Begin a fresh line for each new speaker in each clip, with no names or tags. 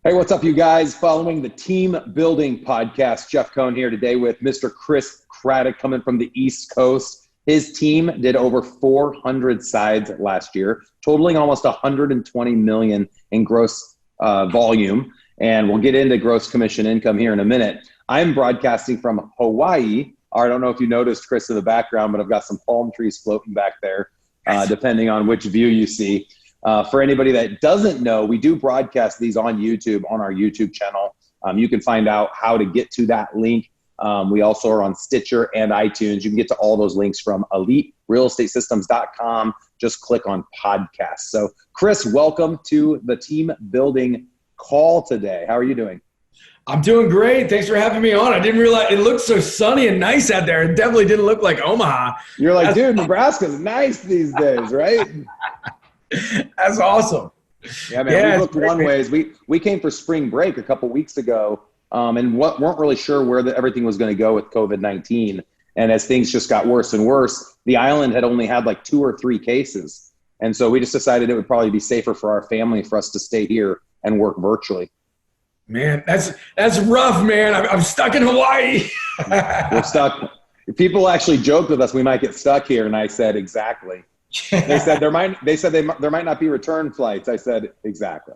Hey, what's up, you guys? Following the Team Building Podcast, Jeff Cohn here today with Mr. Chris Craddock coming from the East Coast. His team did over 400 sides last year, totaling almost 120 million in gross volume. And we'll get into gross commission income here in a minute. I'm broadcasting from Hawaii. I don't know if you noticed, Chris, in the background, but I've got some palm trees floating back there, depending on which view you see. For anybody that doesn't know, we do broadcast these on YouTube, on our YouTube channel. You can find out how to get to that link. We also are on Stitcher and iTunes. You can get to all those links from eliterealestatesystems.com. Just click on podcast. So, Chris, welcome to the Team Building call today. How are you doing?
I'm doing great. Thanks for having me on. I didn't realize it looked so sunny and nice out there. It definitely didn't look like Omaha.
You're like, dude, Nebraska's nice these days, right?
That's awesome.
Yeah, man. We looked one ways. We came for spring break a couple weeks ago, and weren't really sure where everything was going to go with COVID-19. And as things just got worse and worse, the island had only had like 2 or 3 cases, and so we just decided it would probably be safer for our family for us to stay here and work virtually.
Man, that's rough, man. I'm stuck in Hawaii.
We're stuck. People actually joked with us we might get stuck here, and I said exactly. They said there might not be return flights. I said exactly.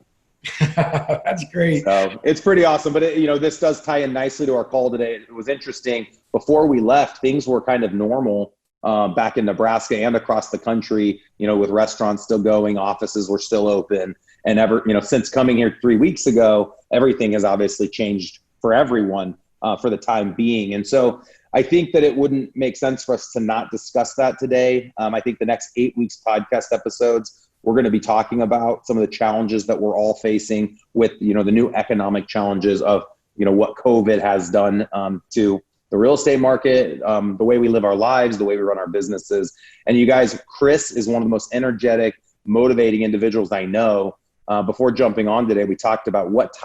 That's great.
So it's pretty awesome. But this does tie in nicely to our call today. It was interesting. Before we left, things were kind of normal back in Nebraska and across the country. With restaurants still going, offices were still open, and since coming here 3 weeks ago, everything has obviously changed for everyone for the time being. And so I think that it wouldn't make sense for us to not discuss that today. I think the next 8 weeks podcast episodes, we're going to be talking about some of the challenges that we're all facing with, the new economic challenges of, what COVID has done to the real estate market, the way we live our lives, the way we run our businesses. And you guys, Chris is one of the most energetic, motivating individuals I know. Before jumping on today, we talked about what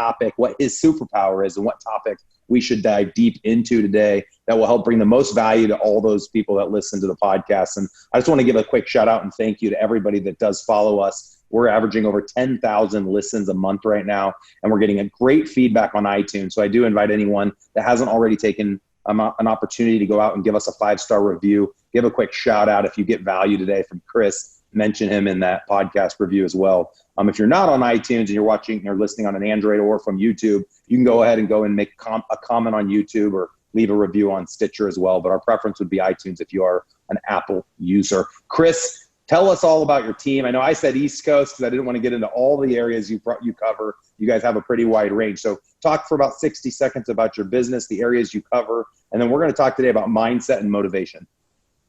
his superpower is and what topic we should dive deep into today that will help bring the most value to all those people that listen to the podcast. And I just want to give a quick shout out and thank you to everybody that does follow us. We're averaging over 10,000 listens a month right now, and we're getting a great feedback on iTunes. So I do invite anyone that hasn't already taken an opportunity to go out and give us a 5-star review. Give a quick shout out if you get value today from Chris. Mention him in that podcast review as well. If you're not on iTunes and you're watching or listening on an Android or from YouTube, you can go ahead and make a comment on YouTube or leave a review on Stitcher as well. But our preference would be iTunes if you are an Apple user. Chris, tell us all about your team. I know I said East Coast because I didn't want to get into all the areas you cover. You guys have a pretty wide range. So talk for about 60 seconds about your business, the areas you cover, and then we're going to talk today about mindset and motivation.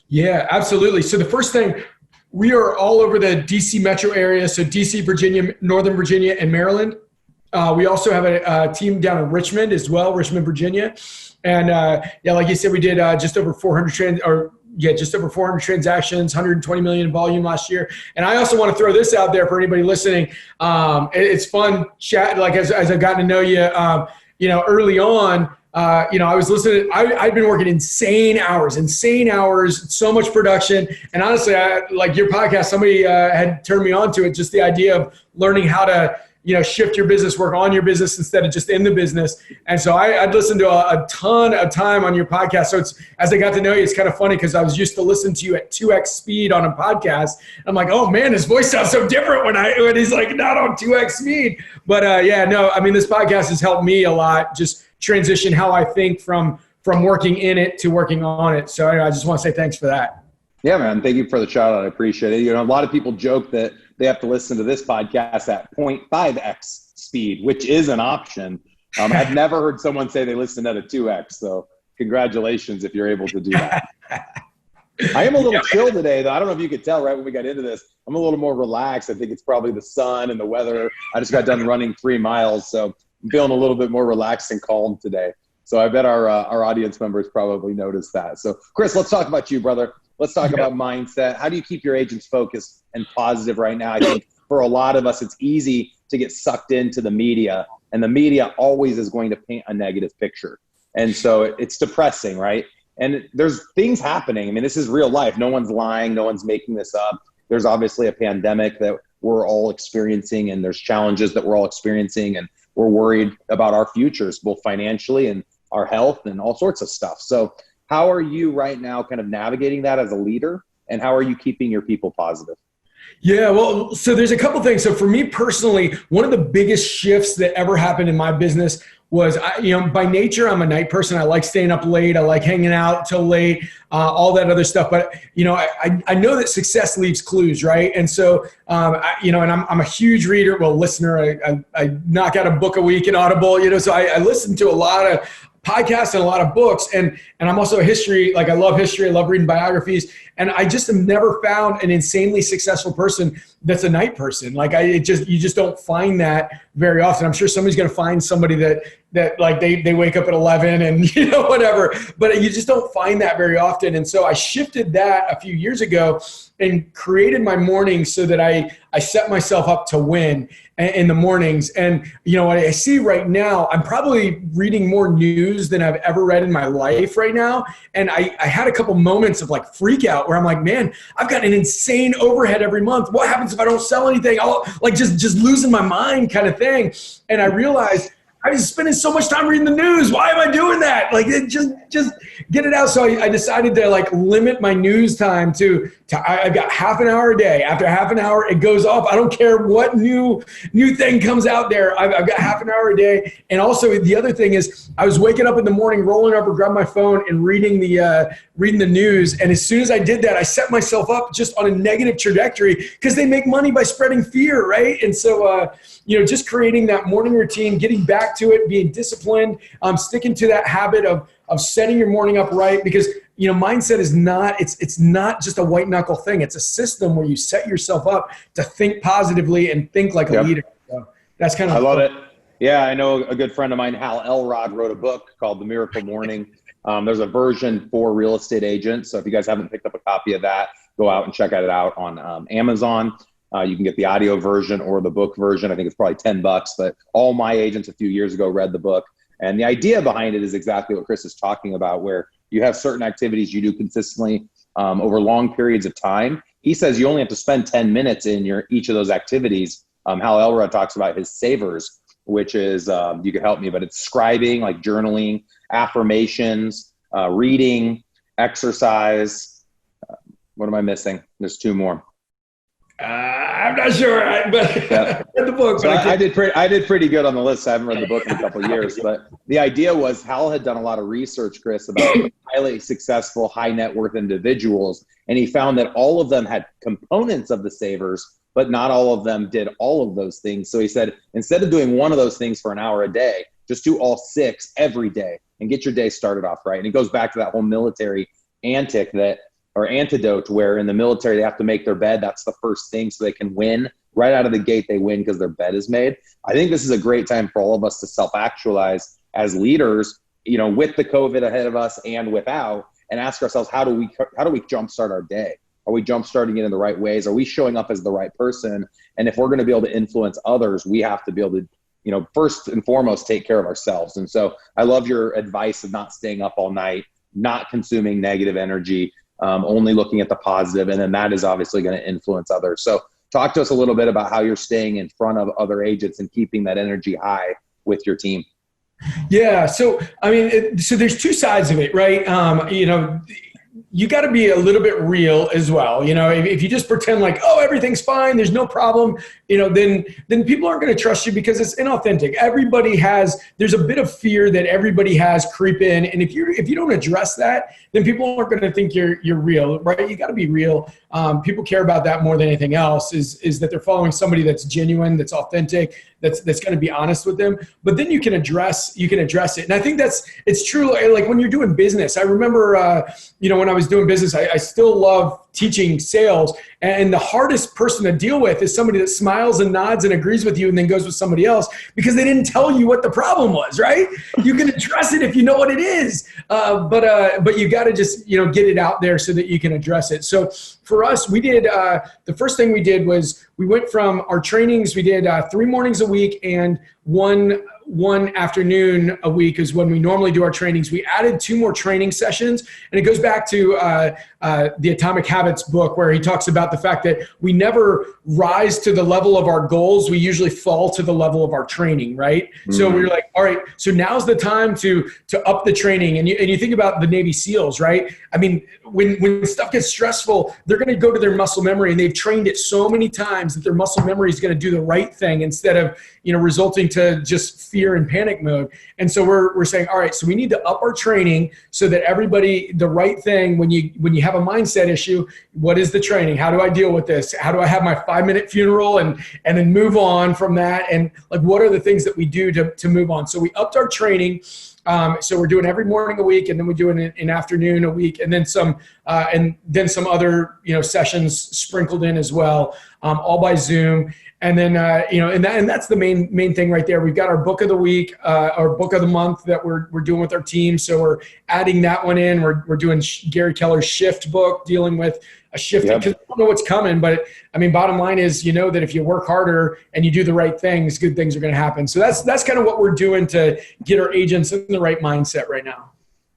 Yeah, absolutely. So the first thing, we are all over the DC metro area, so DC, Virginia, Northern Virginia, and Maryland. We also have a team down in Richmond as well, Richmond, Virginia. And like you said, we did just over 400 transactions, 120 million in volume last year. And I also want to throw this out there for anybody listening. It's fun chat, like as I've gotten to know you, early on. I was listening. I've been working insane hours, so much production. And honestly, like your podcast, somebody had turned me on to it, just the idea of learning how to, shift your business, work on your business instead of just in the business. And so I'd listened to a ton of time on your podcast. So as I got to know you, it's kind of funny because I was used to listen to you at 2x speed on a podcast. I'm like, oh man, his voice sounds so different when he's like not on 2x speed. But this podcast has helped me a lot, just transition how I think from working in it to working on it. So I just want to say thanks for that.
Yeah, man. Thank you for the shout out. I appreciate it. A lot of people joke that they have to listen to this podcast at 0.5x speed, which is an option. I've never heard someone say they listen at a 2x. So congratulations if you're able to do that. I am a little chill today, though. I don't know if you could tell right when we got into this. I'm a little more relaxed. I think it's probably the sun and the weather. I just got done running 3 miles, so I'm feeling a little bit more relaxed and calm today. So I bet our audience members probably noticed that. So Chris, let's talk about you, brother. Let's talk about mindset. How do you keep your agents focused and positive right now? I think for a lot of us, it's easy to get sucked into the media, and the media always is going to paint a negative picture. And so it's depressing, right? And there's things happening. I mean, this is real life. No one's lying. No one's making this up. There's obviously a pandemic that we're all experiencing, and there's challenges that we're all experiencing. And we're worried about our futures, both financially and our health and all sorts of stuff. So how are you right now kind of navigating that as a leader, and how are you keeping your people positive?
Yeah, well, so there's a couple things. So for me personally, one of the biggest shifts that ever happened in my business was, by nature, I'm a night person. I like staying up late. I like hanging out till late, all that other stuff. But, I know that success leaves clues, right? And so, and I'm a huge reader, listener. I knock out a book a week in Audible, so I listen to a lot of podcasts and a lot of books. And I'm also I love history. I love reading biographies. And I just have never found an insanely successful person that's a night person. You just don't find that very often. I'm sure somebody's going to find somebody that they wake up at 11 and, whatever, but you just don't find that very often. And so I shifted that a few years ago and created my mornings so that I set myself up to win in the mornings. And, what I see right now, I'm probably reading more news than I've ever read in my life right now. And I had a couple moments of freak out where I'm like, man, I've got an insane overhead every month. What happens if I don't sell anything? I'll just losing my mind kind of thing. And I realized I was spending so much time reading the news. Why am I doing that? Just get it out. So I decided to limit my news time to I've got half an hour a day. After half an hour, it goes off. I don't care what new thing comes out there. I've got half an hour a day. And also the other thing is I was waking up in the morning, rolling over, grab my phone and reading the news. And as soon as I did that, I set myself up just on a negative trajectory because they make money by spreading fear, right? And so, just creating that morning routine, getting back to it, being disciplined, sticking to that habit of setting your morning up right, because mindset is not, it's not just a white knuckle thing. It's a system where you set yourself up to think positively and think like a leader. So that's kind of,
I love it. Yeah. I know a good friend of mine, Hal Elrod, wrote a book called The Miracle Morning. There's a version for real estate agents. So if you guys haven't picked up a copy of that, go out and check it out on Amazon. You can get the audio version or the book version. I think it's probably $10, but all my agents a few years ago read the book. And the idea behind it is exactly what Chris is talking about, where you have certain activities you do consistently over long periods of time. He says you only have to spend 10 minutes in each of those activities. Hal Elrod talks about his savers, which is, you can help me, but it's scribing, like journaling, affirmations, reading, exercise. What am I missing? There's two more.
I'm not sure, but
yeah.
read the book.
So I did pretty good on the list. I haven't read the book in a couple of years, but the idea was Hal had done a lot of research, Chris, about highly successful, high net worth individuals, and he found that all of them had components of the savers, but not all of them did all of those things. So he said, instead of doing one of those things for an hour a day, just do all 6 every day and get your day started off right. And it goes back to that whole military antidote, where in the military they have to make their bed. That's the first thing so they can win. Right out of the gate, they win because their bed is made. I think this is a great time for all of us to self-actualize as leaders, with the COVID ahead of us and without, and ask ourselves, how do we jumpstart our day? Are we jumpstarting it in the right ways? Are we showing up as the right person? And if we're going to be able to influence others, we have to be able to, first and foremost, take care of ourselves. And so I love your advice of not staying up all night, not consuming negative energy, only looking at the positive, and then that is obviously going to influence others. So talk to us a little bit about how you're staying in front of other agents and keeping that energy high with your team.
Yeah. So, so there's two sides of it, right? You got to be a little bit real as well. If you just pretend like, oh, everything's fine, there's no problem, then people aren't going to trust you because it's inauthentic. There's a bit of fear that everybody has creep in. And if you don't address that, then people aren't going to think you're real, right? You got to be real. People care about that more than anything else, is that they're following somebody that's genuine, that's authentic, that's going to be honest with them. But then you can address it. And I think it's true. Like when you're doing business, I remember, when I was doing business, I still love teaching sales. And the hardest person to deal with is somebody that smiles and nods and agrees with you and then goes with somebody else because they didn't tell you what the problem was, right? You can address it if you know what it is. But you got to just, get it out there so that you can address it. So for us, we did, the first thing we did was we went from our trainings, we did 3 mornings a week and one one afternoon a week is when we normally do our trainings. We added 2 more training sessions, and it goes back to the Atomic Habits book, where he talks about the fact that we never rise to the level of our goals. We usually fall to the level of our training, right? Mm-hmm. So we're like, all right, so now's the time to up the training. And you think about the Navy SEALs, right? I mean, when stuff gets stressful, they're going to go to their muscle memory, and they've trained it so many times that their muscle memory is going to do the right thing instead of, resulting to just fear and panic mode. And so we're saying, all right, so we need to up our training so that everybody, the right thing, when you have a mindset issue, what is the training? How do I deal with this? How do I have my 5-minute funeral and then move on from that? And like, what are the things that we do to move on? So we upped our training. So we're doing every morning a week, and then we do an afternoon a week, and then some other sessions sprinkled in as well, all by Zoom. And then and that's the main thing right there. We've got our book of the week, our book of the month that we're doing with our team. So we're adding that one in. We're doing Gary Keller's Shift book, dealing with a shift, because I don't know what's coming. But I mean, bottom line is, that if you work harder and you do the right things, good things are going to happen. So that's kind of what we're doing to get our agents in the right mindset right now.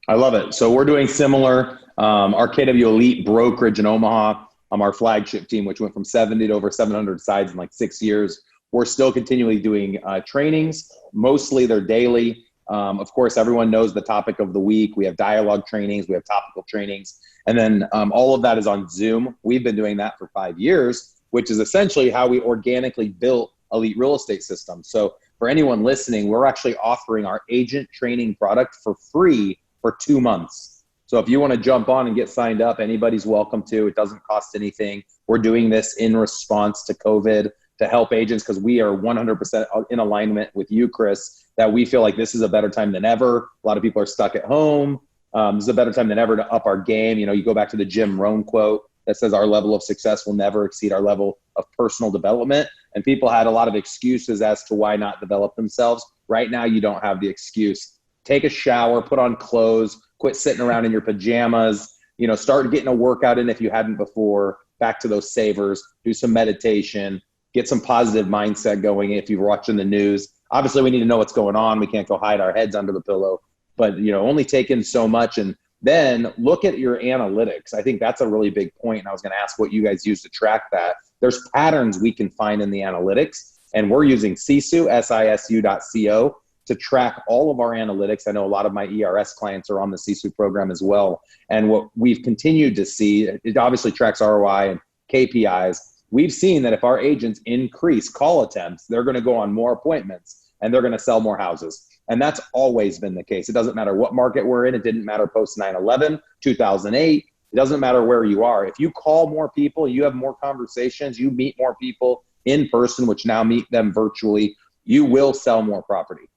I love it. So we're doing similar. Our KW Elite brokerage in Omaha, our flagship team, which went from 70 to over 700 sides in like 6 years. We're still continually doing trainings. Mostly they're daily. Of course, everyone knows the topic of the week. We have dialogue trainings. We have topical trainings. And then all of that is on Zoom. We've been doing that for 5 years, which is essentially how we organically built Elite Real Estate System. So for anyone listening, we're actually offering our agent training product for free for 2 months. So if you want to jump on and get signed up, anybody's welcome to. It doesn't cost anything. We're doing this in response to COVID to help agents, because we are 100% in alignment with you, Chris, that we feel like this is a better time than ever. A lot of people are stuck at home. This is a better time than ever to up our game. You go back to the Jim Rohn quote that says our level of success will never exceed our level of personal development. And people had a lot of excuses as to why not develop themselves. Right now, you don't have the excuse. Take a shower, put on clothes, quit sitting around in your pajamas, start getting a workout in if you hadn't before, back to those savers, do some meditation, get some positive mindset going if you're watching the news. Obviously, we need to know what's going on. We can't go hide our heads under the pillow, but, only take in so much. And then look at your analytics. I think that's a really big point. And I was going to ask what you guys use to track that. There's patterns we can find in the analytics, and we're using Sisu, SISU.co, to track all of our analytics. I know a lot of my ERS clients are on the Sisu program as well. And what we've continued to see, it obviously tracks ROI and KPIs. We've seen that if our agents increase call attempts, they're going to go on more appointments and they're going to sell more houses. And that's always been the case. It doesn't matter what market we're in. It didn't matter post 9/11, 2008. It doesn't matter where you are. If you call more people, you have more conversations, you meet more people in person, which now meet them virtually, you will sell more property.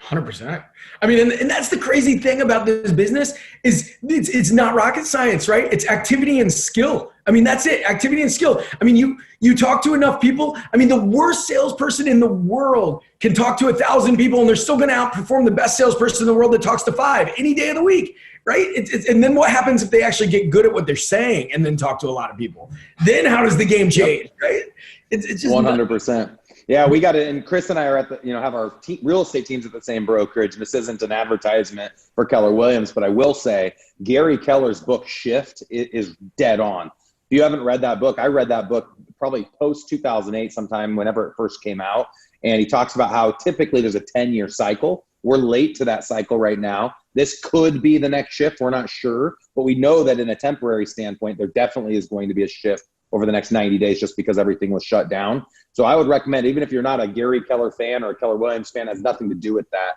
100%. I mean, and that's the crazy thing about this business is it's not rocket science, right? It's activity and skill. I mean, that's it. Activity and skill. I mean, you talk to enough people. I mean, the worst salesperson in the world can talk to 1,000 people, and they're still going to outperform the best salesperson in the world that talks to 5 any day of the week, right? And then what happens if they actually get good at what they're saying and then talk to a lot of people? Then how does the game change, right? It's just
100%. Yeah, we got it. And Chris and I are at the, have our real estate teams at the same brokerage. This isn't an advertisement for Keller Williams, but I will say Gary Keller's book Shift is dead on. If you haven't read that book, I read that book probably post 2008 sometime, whenever it first came out. And he talks about how typically there's a 10-year cycle. We're late to that cycle right now. This could be the next shift. We're not sure, but we know that in a temporary standpoint, there definitely is going to be a shift over the next 90 days just because everything was shut down. So I would recommend, even if you're not a Gary Keller fan or a Keller Williams fan, has nothing to do with that.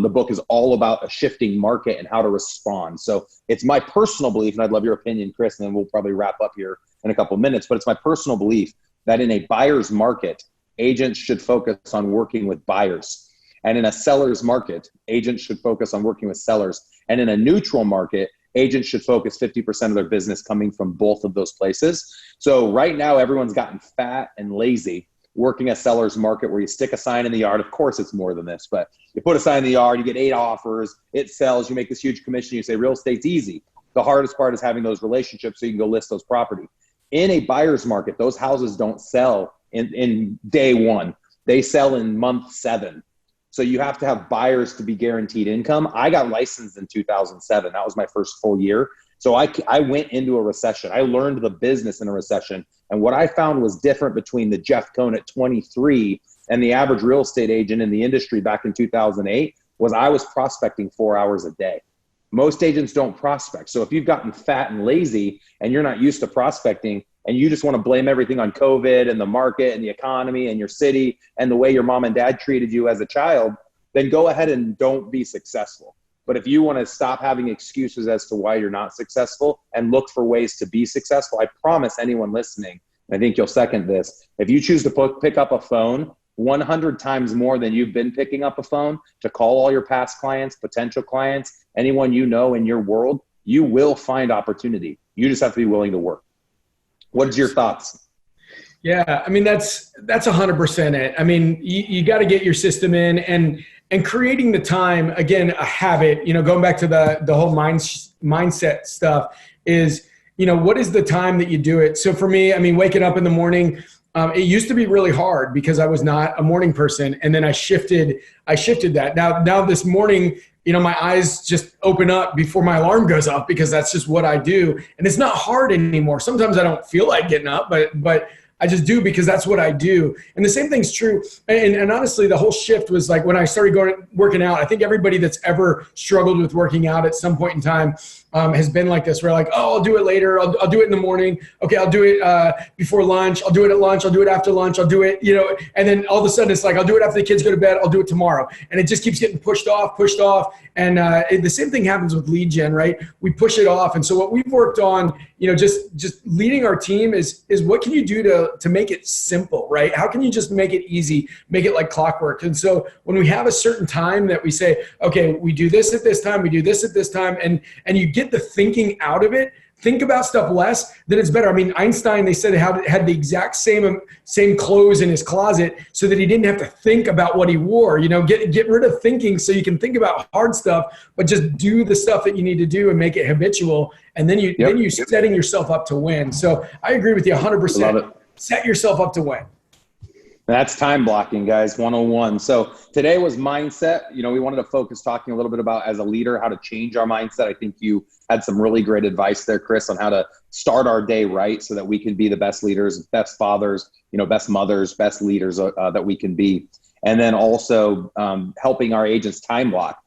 The book is all about a shifting market and how to respond. So it's my personal belief, and I'd love your opinion, Chris, and then we'll probably wrap up here in a couple of minutes, but it's my personal belief that in a buyer's market, agents should focus on working with buyers. And in a seller's market, agents should focus on working with sellers. And in a neutral market, agents should focus 50% of their business coming from both of those places. So right now, everyone's gotten fat and lazy working a seller's market where you stick a sign in the yard. Of course, it's more than this, but you put a sign in the yard, you get 8 offers, it sells, you make this huge commission, you say real estate's easy. The hardest part is having those relationships so you can go list those property. In a buyer's market, those houses don't sell in day one. They sell in month 7. So you have to have buyers to be guaranteed income. I got licensed in 2007. That was my first full year. So I went into a recession. I learned the business in a recession. And what I found was different between the Jeff Cohn at 23 and the average real estate agent in the industry back in 2008 was I was prospecting 4 hours a day. Most agents don't prospect. So if you've gotten fat and lazy and you're not used to prospecting and you just want to blame everything on COVID and the market and the economy and your city and the way your mom and dad treated you as a child, then go ahead and don't be successful. But if you want to stop having excuses as to why you're not successful and look for ways to be successful, I promise anyone listening, and I think you'll second this, if you choose to pick up a phone 100 times more than you've been picking up a phone to call all your past clients, potential clients, anyone you know in your world, you will find opportunity. You just have to be willing to work. What's your thoughts?
Yeah, I mean, that's 100% it. I mean, you got to get your system in and creating the time, again, a habit, going back to the whole mindset stuff is, what is the time that you do it? So for me, I mean, waking up in the morning, it used to be really hard because I was not a morning person. And then I shifted that. Now this morning, my eyes just open up before my alarm goes off because that's just what I do. And it's not hard anymore. Sometimes I don't feel like getting up, but I just do because that's what I do. And the same thing's true. And honestly, the whole shift was like when I started working out, I think everybody that's ever struggled with working out at some point in time has been like this. We're like, oh, I'll do it later. I'll do it in the morning. Okay, I'll do it before lunch. I'll do it at lunch. I'll do it after lunch. I'll do it, and then all of a sudden it's like, I'll do it after the kids go to bed. I'll do it tomorrow. And it just keeps getting pushed off. And the same thing happens with lead gen, right? We push it off. And so what we've worked on, just leading our team is what can you do to make it simple, right? How can you just make it easy, make it like clockwork? And so when we have a certain time that we say, okay, we do this at this time, we do this at this time, and you get the thinking out of it, think about stuff less, then it's better. I mean, Einstein, they said, had the exact same clothes in his closet so that he didn't have to think about what he wore. Get rid of thinking so you can think about hard stuff, but just do the stuff that you need to do and make it habitual. And then you're setting yourself up to win. So I agree with you 100%.
Love it.
Set yourself up to win.
That's time blocking, guys, 101. So today was mindset. We wanted to focus talking a little bit about, as a leader, how to change our mindset. I think you had some really great advice there, Chris, on how to start our day right so that we can be the best leaders, best fathers, best mothers, best leaders that we can be. And then also helping our agents time block.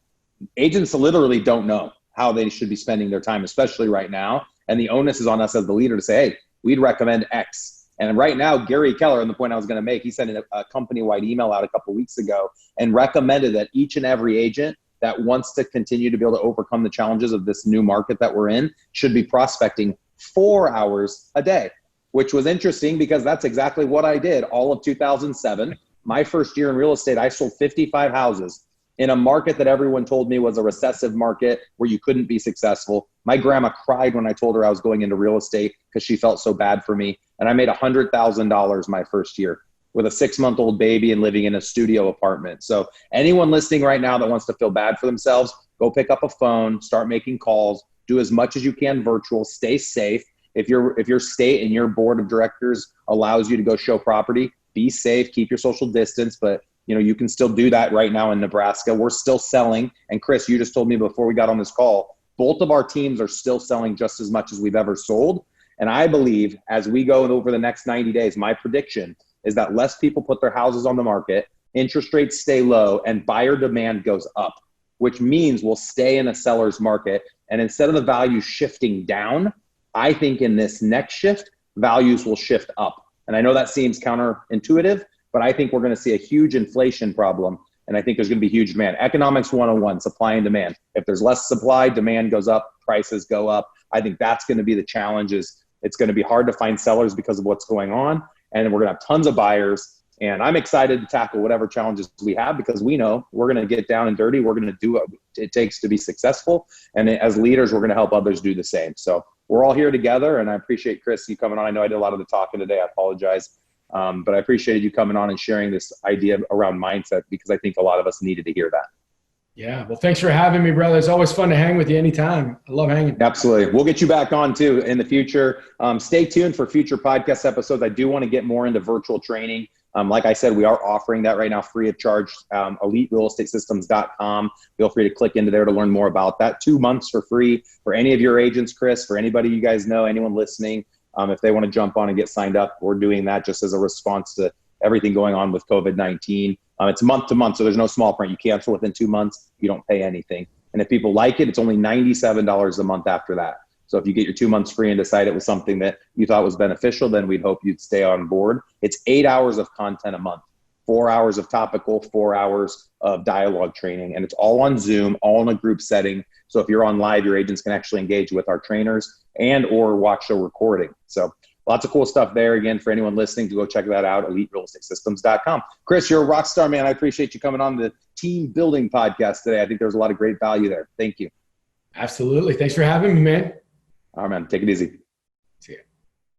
Agents literally don't know how they should be spending their time, especially right now. And the onus is on us as the leader to say, hey, we'd recommend X. And right now, Gary Keller, and the point I was going to make, he sent a company-wide email out a couple of weeks ago and recommended that each and every agent that wants to continue to be able to overcome the challenges of this new market that we're in should be prospecting 4 hours a day, which was interesting because that's exactly what I did all of 2007. My first year in real estate, I sold 55 houses in a market that everyone told me was a recessive market where you couldn't be successful. My grandma cried when I told her I was going into real estate because she felt so bad for me. And I made $100,000 my first year with a 6-month-old baby and living in a studio apartment. So anyone listening right now that wants to feel bad for themselves, go pick up a phone, start making calls, do as much as you can virtual, stay safe. If your state and your board of directors allows you to go show property, be safe, keep your social distance, but you can still do that right now in Nebraska. We're still selling. And Chris, you just told me before we got on this call, both of our teams are still selling just as much as we've ever sold. And I believe as we go over the next 90 days, my prediction is that less people put their houses on the market, interest rates stay low, and buyer demand goes up, which means we'll stay in a seller's market. And instead of the value shifting down, I think in this next shift, values will shift up. And I know that seems counterintuitive, but I think we're going to see a huge inflation problem. And I think there's going to be huge demand. Economics 101, supply and demand. If there's less supply, demand goes up, prices go up. I think that's going to be the challenge. It's going to be hard to find sellers because of what's going on. And we're going to have tons of buyers. And I'm excited to tackle whatever challenges we have because we know we're going to get down and dirty. We're going to do what it takes to be successful. And as leaders, we're going to help others do the same. So we're all here together. And I appreciate, Chris, you coming on. I know I did a lot of the talking today. I apologize. But I appreciated you coming on and sharing this idea around mindset because I think a lot of us needed to hear that.
Yeah. Well, thanks for having me, brother. It's always fun to hang with you anytime. I love hanging.
Absolutely. We'll get you back on too in the future. Stay tuned for future podcast episodes. I do want to get more into virtual training Like I said, we are offering that right now free of charge. EliteRealEstateSystems.com. Feel free to click into there to learn more about that. 2 months for free for any of your agents, Chris, for anybody you guys know, anyone listening. If they want to jump on and get signed up, we're doing that just as a response to everything going on with COVID-19. It's month to month, so there's no small print. You cancel within 2 months, you don't pay anything. And if people like it, it's only $97 a month after that. So if you get your 2 months free and decide it was something that you thought was beneficial, then we'd hope you'd stay on board. It's 8 hours of content a month, 4 hours of topical, 4 hours of dialogue training. And it's all on Zoom, all in a group setting. So if you're on live, your agents can actually engage with our trainers and or watch a recording. So lots of cool stuff there. Again, for anyone listening, to go check that out, EliteRealEstateSystems.com. Chris, you're a rock star, man. I appreciate you coming on the team building podcast today. I think there's a lot of great value there. Thank you.
Absolutely. Thanks for having me, man.
All right, man. Take it easy.
See ya.